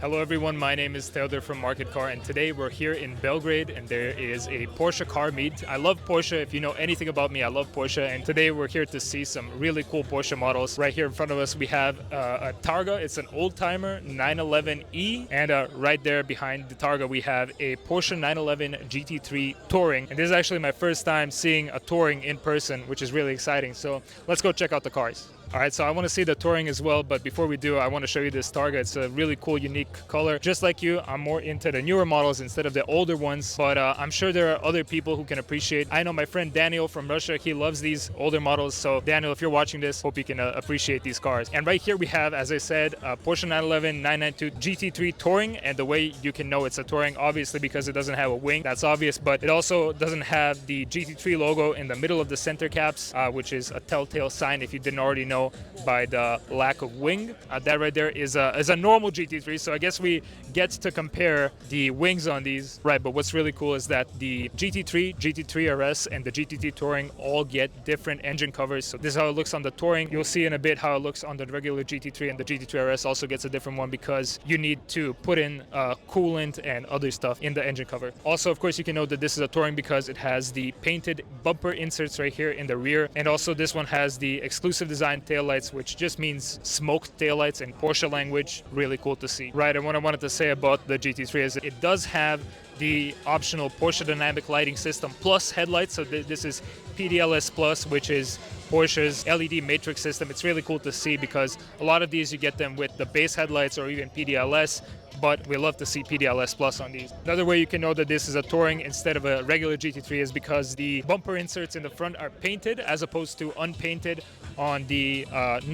Hello everyone, my name is Theodor from Market Car, and today we're here in Belgrade and there is a Porsche car meet. I love Porsche. If you know anything about me, I love Porsche, and today we're here to see some really cool Porsche models. Right here in front of us we have a Targa. It's an old-timer 911E, and right there behind the Targa we have a Porsche 911 GT3 Touring, and this is actually my first time seeing a Touring in person, which is really exciting. So let's go check out the cars. All right, so I want to see the Touring as well, but before we do, I want to show you this Targa. It's a really cool, unique color. Just like you, I'm more into the newer models instead of the older ones, but I'm sure there are other people who can appreciate. I know my friend Daniel from Russia, he loves these older models, so Daniel, if you're watching this, hope you can appreciate these cars. And right here we have, as I said, a Porsche 911 992 GT3 Touring, and the way you can know it's a Touring, obviously because it doesn't have a wing, that's obvious, but it also doesn't have the GT3 logo in the middle of the center caps, which is a telltale sign if you didn't already know by the lack of wing. That right there is a normal GT3, so I guess we get to compare the wings on these. Right, but what's really cool is that the GT3, GT3 RS, and the GT3 Touring all get different engine covers. So this is how it looks on the Touring. You'll see in a bit how it looks on the regular GT3, and the GT3 RS also gets a different one because you need to put in coolant and other stuff in the engine cover. Also, of course, you can know that this is a Touring because it has the painted bumper inserts right here in the rear, and also this one has the exclusive design taillights, which just means smoked taillights in Porsche language. Really cool to see. Right, and what I wanted to say about the GT3 is it does have the optional Porsche Dynamic Lighting System Plus headlights. So this is PDLS Plus, which is Porsche's LED matrix system. It's really cool to see because a lot of these you get them with the base headlights or even PDLS, but we love to see PDLS Plus on these. Another way you can know that this is a Touring instead of a regular GT3 is because the bumper inserts in the front are painted as opposed to unpainted on the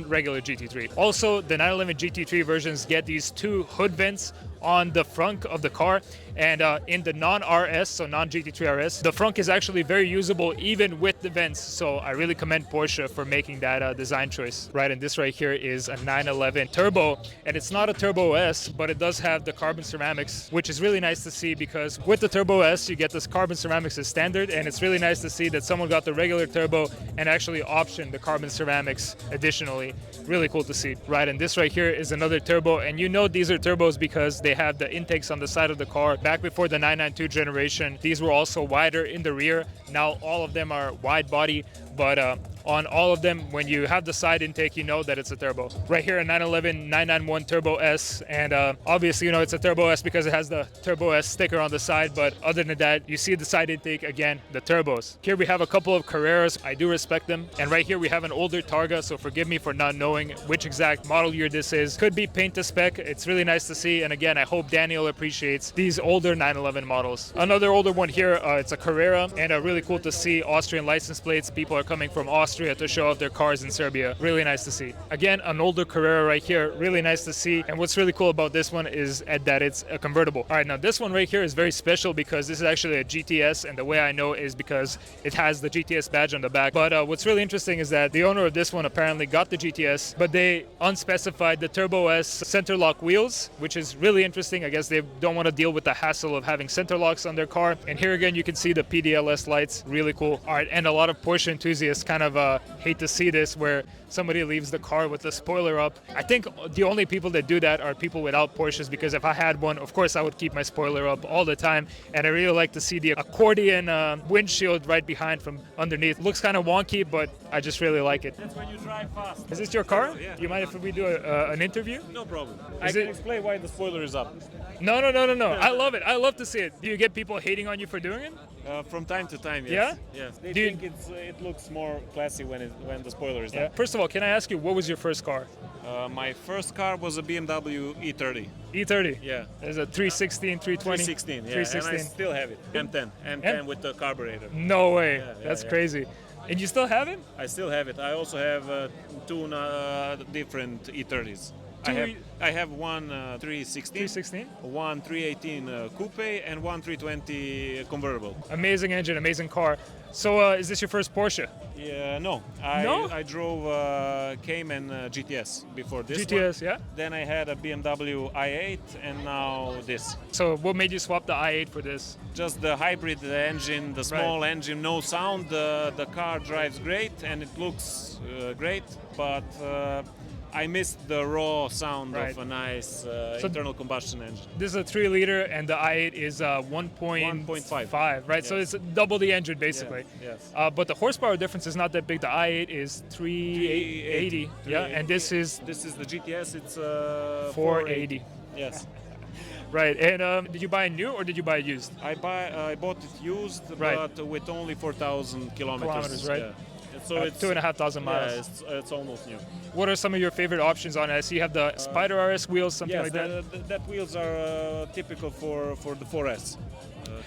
regular GT3. Also, the 911 GT3 versions get these two hood vents on the front of the car, and in the non-RS, so non-GT3 RS, the front is actually very usable even with the vents, so I really commend Porsche for making that design choice. Right, and this right here is a 911 Turbo, and it's not a Turbo S, but it does have the carbon ceramics, which is really nice to see because with the Turbo S, you get this carbon ceramics as standard, and it's really nice to see that someone got the regular Turbo and actually optioned the carbon ceramics additionally. Really cool to see. Right, and this right here is another Turbo, and you know these are Turbos because they have the intakes on the side of the car. Back before the 992 generation, these were also wider in the rear. Now all of them are wide body, but on all of them, when you have the side intake, you know that it's a turbo. Right here, a 911 991 Turbo S, and obviously, you know, it's a Turbo S because it has the Turbo S sticker on the side, but other than that, you see the side intake, again, the turbos. Here we have a couple of Carreras. I do respect them. And right here, we have an older Targa, so forgive me for not knowing which exact model year this is. Could be paint to spec. It's really nice to see, and again, I hope Daniel appreciates these older 911 models. Another older one here, it's a Carrera, and really cool to see Austrian license plates. People are coming from Austria to show off their cars in Serbia. Really nice to see. Again, an older Carrera right here. Really nice to see. And what's really cool about this one is that it's a convertible. All right, now this one right here is very special because this is actually a GTS, and the way I know is because it has the GTS badge on the back. But what's really interesting is that the owner of this one apparently got the GTS, but they unspecified the Turbo S center lock wheels, which is really interesting. I guess they don't want to deal with the hassle of having center locks on their car. And here again, you can see the PDLS lights. Really cool. All right, and a lot of Porsche enthusiasts kind of hate to see this where somebody leaves the car with the spoiler up. I think the only people that do that are people without Porsches, because if I had one, of course I would keep my spoiler up all the time, and I really like to see the accordion windshield right behind from underneath. Looks kind of wonky, but I just really like it. That's when you drive fast. Is this your car? Yeah. Do you mind if we do an interview? No problem. I can explain why the spoiler is up. No. I love it. I love to see it. Do you get people hating on you for doing it? From time to time, yes. Yeah? Yes. They think it looks more classy when the spoiler is up. First of all, can I ask you, what was your first car? My first car was a BMW E30. E30? Yeah. It's a 316, 320? 316, yeah. 316. And I still have it. M10 with the carburetor. No way. Yeah, That's crazy. And you still have it? I still have it. I also have two different E30s. I have one 316, one 318 coupe, and one 320 convertible. Amazing engine, amazing car. So is this your first Porsche? Yeah, no. I drove Cayman GTS before this GTS, one. yeah? Then I had a BMW i8 and now this. So what made you swap the i8 for this? Just the hybrid engine, the small engine, no sound. The car drives great and it looks great, but I missed the raw sound Right. of a nice internal combustion engine. This is a 3 liter, and the i8 is 1.5, right? So Yes. it's double the engine basically. Yes. But the horsepower difference is not that big. The i8 is 380, yeah, and this is the GTS. It's 480. Yes. Right, and did you buy new or did you buy used? I bought it used, Right. but with only 4,000 kilometers. Kilometers, right? Yeah. So it's 2,500 miles. Yeah, it's almost new. What are some of your favorite options on it? I see you have the Spider RS wheels, something Yes, like that. that wheels are typical for the 4S.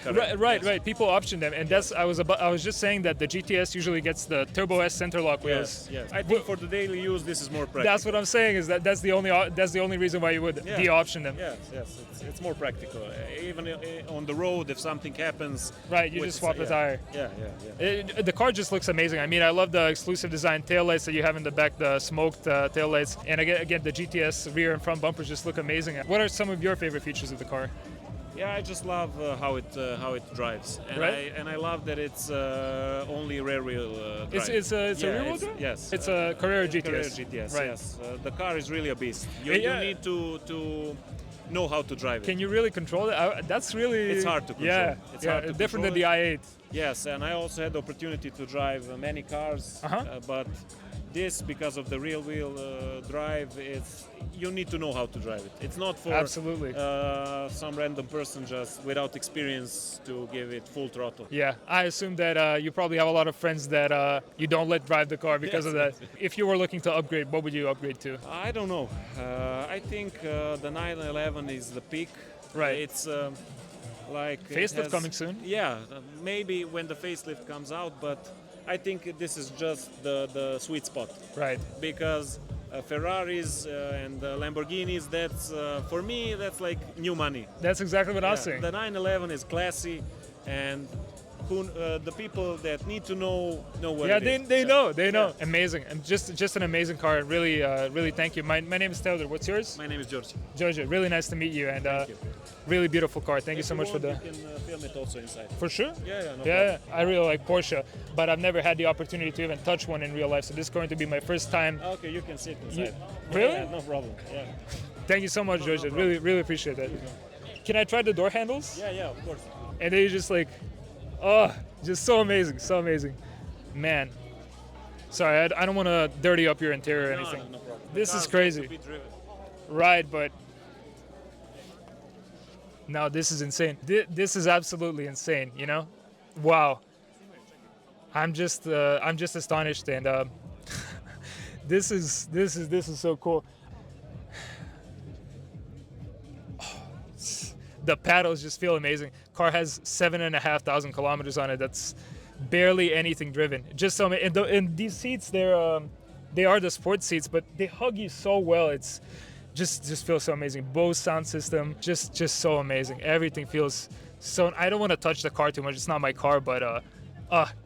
Correct. Right. Yes. People option them, and that's I was just saying that the GTS usually gets the Turbo S center lock wheels. Yes. I think for the daily use, this is more practical. That's what I'm saying. Is that's the only reason why you would Yeah. de-option them. Yes. It's more practical. Even on the road, if something happens. Right, you with- just swap the yeah. tire. Yeah. The car just looks amazing. I mean, I love the exclusive design taillights that you have in the back, the smoked taillights, and again, the GTS rear and front bumpers just look amazing. What are some of your favorite features of the car? Yeah, I just love how it drives, and Right. I love that it's only rear wheel drive. It's a rear wheel it's- drive? Yes, It's a Carrera GTS. Carrera GTS. Right. Yes, the car is really a beast. You Yeah. need to know how to drive it. Can you really control it? That's really It's hard to control. Yeah, It's yeah, hard to different than control the i8. Yes, and I also had the opportunity to drive many cars, but this, because of the rear wheel drive, you need to know how to drive it. It's not for Absolutely. some random person just without experience to give it full throttle. Yeah, I assume that you probably have a lot of friends that you don't let drive the car because of that. If you were looking to upgrade, what would you upgrade to? I don't know. I think the 911 is the peak. Right. It's like it Facelift has- coming soon? Yeah, maybe when the facelift comes out, but I think this is just the sweet spot. Right. Because Ferraris and Lamborghinis, that's for me, that's like new money. That's exactly what I was Yeah, saying. the 911 is classy, and the people that need to know what Yeah, it is. they know. Yeah. Amazing, and just an amazing car. Really, really thank you. My name is Taylor. What's yours? My name is Djordje. Djordje. Really nice to meet you, and Thank you. really beautiful car. Thank you If so much for want, the. You can film it also inside. For sure. Yeah, no Yeah, problem. I really like Porsche, but I've never had the opportunity to even touch one in real life. So this is going to be my first time. Okay, you can sit inside. Really? Yeah, no problem. Yeah. Thank you so much, Djordje. problem. Really appreciate that. Can I try the door handles? Yeah, of course. And then you just like, oh, just so amazing, man. Sorry, I don't want to dirty up your interior or anything. No problem. This The is car's crazy. meant to be driven. Right, but no, this is insane. This is absolutely insane. You know, wow. I'm just astonished, and this is so cool. The paddles just feel amazing. Car has 7,500 kilometers on it. That's barely anything driven. Just so and these seats, they are the sports seats, but they hug you so well. It's just feels so amazing. Bose sound system, just so amazing. Everything feels so. I don't want to touch the car too much. It's not my car, but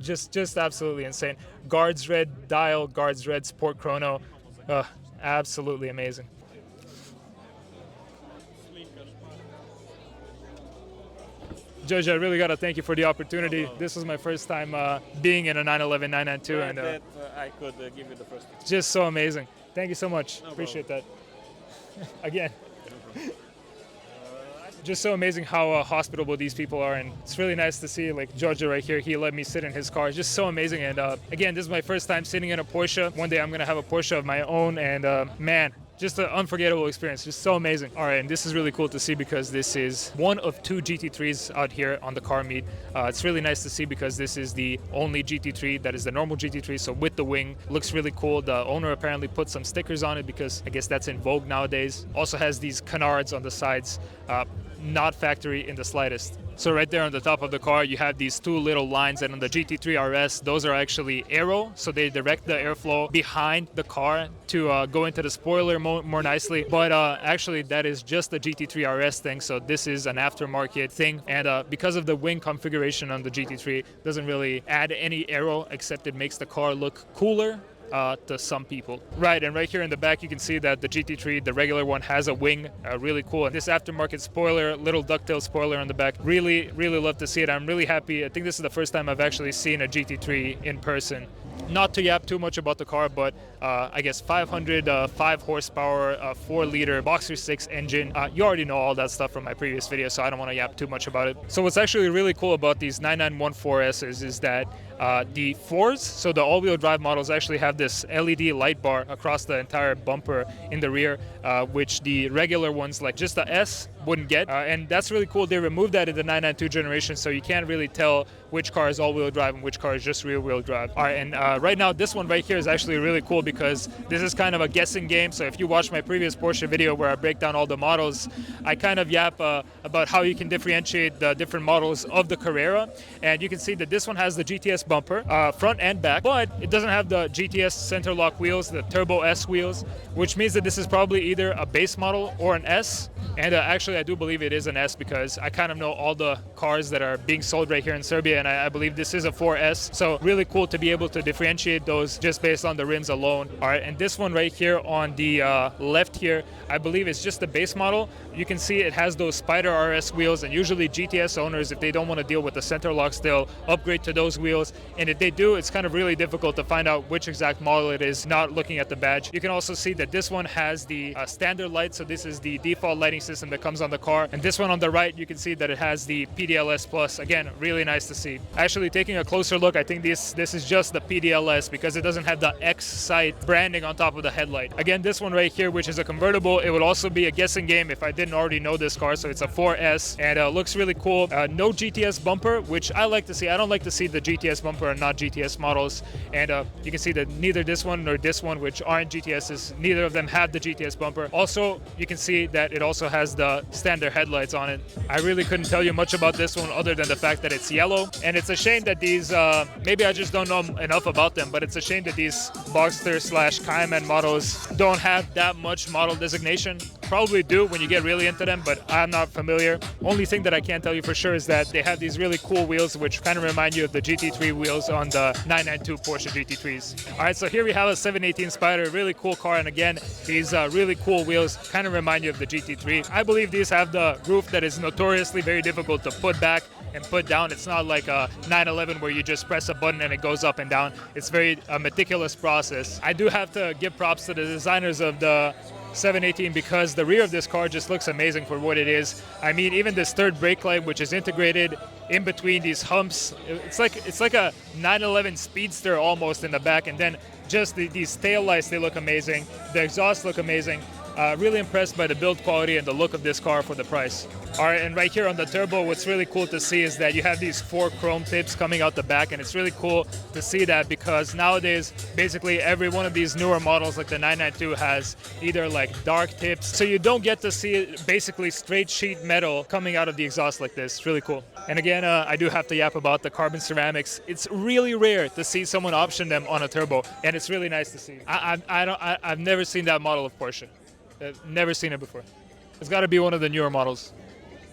just absolutely insane. Guards red dial, guards red sport chrono, absolutely amazing. Djordje, I really got to thank you for the opportunity. This was my first time being in a 911 992, Glad and that I could give you the first experience. just so amazing. Thank you so much. No Appreciate that. Again. Just so amazing how hospitable these people are, and it's really nice to see like Djordje right here. He let me sit in his car. It's just so amazing, and again, this is my first time sitting in a Porsche. One day I'm gonna have a Porsche of my own, and man, just an unforgettable experience. Just so amazing. All right, and this is really cool to see because this is one of two GT3s out here on the car meet. It's really nice to see because this is the only GT3 that is the normal GT3, so with the wing. Looks really cool. The owner apparently put some stickers on it because I guess that's in vogue nowadays. Also has these canards on the sides, not factory in the slightest. So right there on the top of the car, you have these two little lines, and on the GT3 RS, those are actually aero, so they direct the airflow behind the car to go into the spoiler more nicely. But actually, that is just the GT3 RS thing, so this is an aftermarket thing. And because of the wing configuration on the GT3, it doesn't really add any aero, except it makes the car look cooler to some people. Right, and right here in the back you can see that the GT3, the regular one, has a wing, really cool. And this aftermarket spoiler, little ducktail spoiler on the back, really love to see it. I'm really happy. I think this is the first time I've actually seen a GT3 in person. not to yap too much about the car, but I guess 505 horsepower, 4-liter Boxer 6 engine. You already know all that stuff from my previous video, so I don't want to yap too much about it. So what's actually really cool about these 9914Ss is that the 4s, so the all-wheel drive models, actually have this LED light bar across the entire bumper in the rear, which the regular ones, like just the S, wouldn't get. And that's really cool. They removed that in the 992 generation, so you can't really tell which car is all-wheel drive and which car is just rear-wheel drive. All right, and right now this one right here is actually really cool because this is kind of a guessing game. So if you watch my previous Porsche video where I break down all the models, I kind of yap about how you can differentiate the different models of the Carrera. And you can see that this one has the GTS bumper, front and back, but it doesn't have the GTS center lock wheels, the Turbo S wheels, which means that this is probably either a base model or an S. And actually, I do believe it is an S because I kind of know all the cars that are being sold right here in Serbia, and I believe this is a 4S. So really cool to be able to differentiate those just based on the rims alone. All right, and this one right here on the left here, I believe it's just the base model. You can see it has those Spider RS wheels, and usually GTS owners, if they don't want to deal with the center locks, they'll upgrade to those wheels. And if they do, it's kind of really difficult to find out which exact model it is, not looking at the badge. You can also see that this one has the standard light, so this is the default lighting system that comes on the car. And this one on the right, you can see that it has the PDLS Plus. Again, really nice to see. Actually, taking a closer look, I think this is just the PDLS because it doesn't have the X sight branding on top of the headlight. Again, this one right here, which is a convertible, it would also be a guessing game if I didn't already know this car. So it's a 4S and looks really cool. No GTS bumper, which I like to see. I don't like to see the GTS bumper and not GTS models. And you can see that neither this one nor this one, which aren't GTSs, neither of them have the GTS bumper. Also, you can see that it also has the standard headlights on it. I really couldn't tell you much about this one other than the fact that it's yellow. And it's a shame that these, maybe I just don't know enough about them, but it's a shame that these Boxster / Cameraman models don't have that much model designation. Probably do when you get really into them, but I'm not familiar. Only thing that I can tell you for sure is that they have these really cool wheels which kind of remind you of the GT3 wheels on the 992 Porsche GT3s. All right, so here we have a 718 Spider, really cool car, and again, these really cool wheels kind of remind you of the GT3. I believe these have the roof that is notoriously very difficult to put back and put down. It's not like a 911 where you just press a button and it goes up and down. It's very meticulous process. I do have to give props to the designers of the 718 because the rear of this car just looks amazing for what it is. I mean, even this third brake light, which is integrated in between these humps, it's like a 911 Speedster almost in the back, and then just these tail lights, they look amazing. The exhausts look amazing. Really impressed by the build quality and the look of this car for the price. All right, and right here on the turbo, what's really cool to see is that you have these 4 chrome tips coming out the back, and it's really cool to see that because nowadays, basically every one of these newer models like the 992 has either like dark tips, so you don't get to see basically straight sheet metal coming out of the exhaust like this. It's really cool. And again, I do have to yap about the carbon ceramics. It's really rare to see someone option them on a turbo, and it's really nice to see. I've never seen that model of Porsche. I've never seen it before. It's got to be one of the newer models.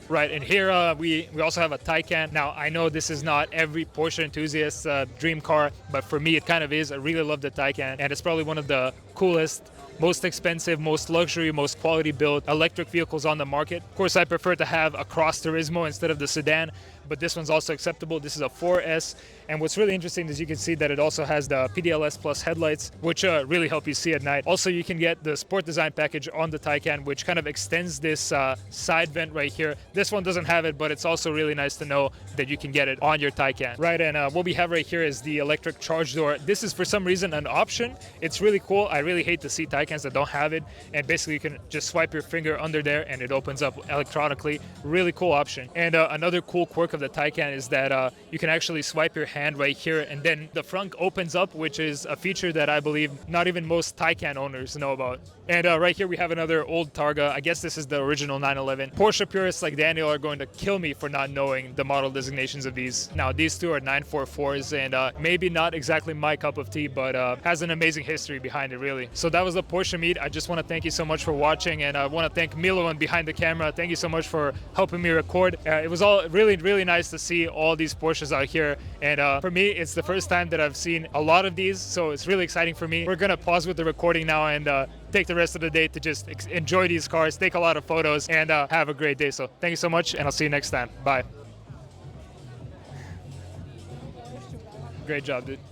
Right, and here we also have a Taycan. Now, I know this is not every Porsche enthusiast's dream car, but for me it kind of is. I really love the Taycan, and it's probably one of the coolest, most expensive, most luxury, most quality built electric vehicles on the market. Of course, I prefer to have a Cross Turismo instead of the sedan, but this one's also acceptable. This is a 4S, and what's really interesting is you can see that it also has the PDLS Plus headlights, which really help you see at night. Also, you can get the Sport Design package on the Taycan, which kind of extends this side vent right here. This one doesn't have it, but it's also really nice to know that you can get it on your Taycan. Right, and what we have right here is the electric charge door. This is for some reason an option. It's really cool. I really hate to see Taycans that don't have it, and basically you can just swipe your finger under there and it opens up electronically. Really cool option. And another cool quirk of the Taycan is that you can actually swipe your hand right here, and then the front opens up, which is a feature that I believe not even most Taycan owners know about. And right here we have another old Targa. I guess this is the original 911. Porsche purists like Daniel are going to kill me for not knowing the model designations of these. Now, these two are 944s, and maybe not exactly my cup of tea, but has an amazing history behind it, really. So that was the Porsche meet. I just want to thank you so much for watching, and I want to thank Milovan behind the camera. Thank you so much for helping me record. It was all really nice to see all these Porsches out here, and for me, it's the first time that I've seen a lot of these, so it's really exciting for me. We're gonna pause with the recording now and take the rest of the day to just enjoy these cars, take a lot of photos, and have a great day. So thank you so much, and I'll see you next time. Bye. Great job, dude.